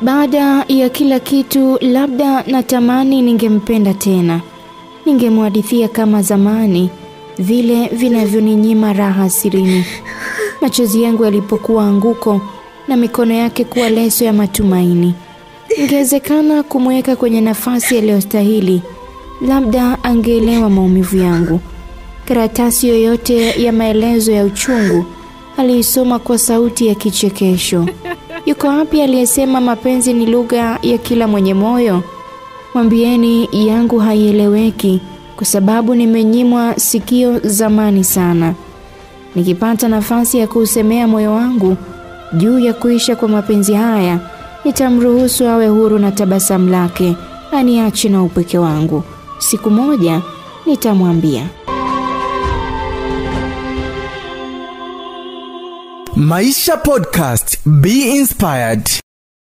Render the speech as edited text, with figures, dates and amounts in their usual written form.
Baada ya kila kitu, labda natamani ningempenda tena. Ningemhadithia kama zamani, vile vinavyoninyima raha sirini. Machozi yangu yalipokuwa anguko na mikono yake kuwa leso ya matumaini. Ingewezekana kumweka kwenye nafasi aliyostahili. Labda angeelewa maumivu yangu. Karatasi yoyote ya maelezo ya uchungu aliisoma kwa sauti ya kichekesho. Yuko wapi aliyesema mapenzi ni lugha ya kila mwenye moyo? Mwambieni yangu haieleweki kwa sababu nimenyimwa sikio zamani sana. Nikipata nafasi ya kuusemea moyo wangu juu ya kuisha kwa mapenzi haya, nitamruhusu awe huru na tabasamu lake, aniache na upweke wangu. Siku moja nitamwambia. Maisha Podcast. Be inspired.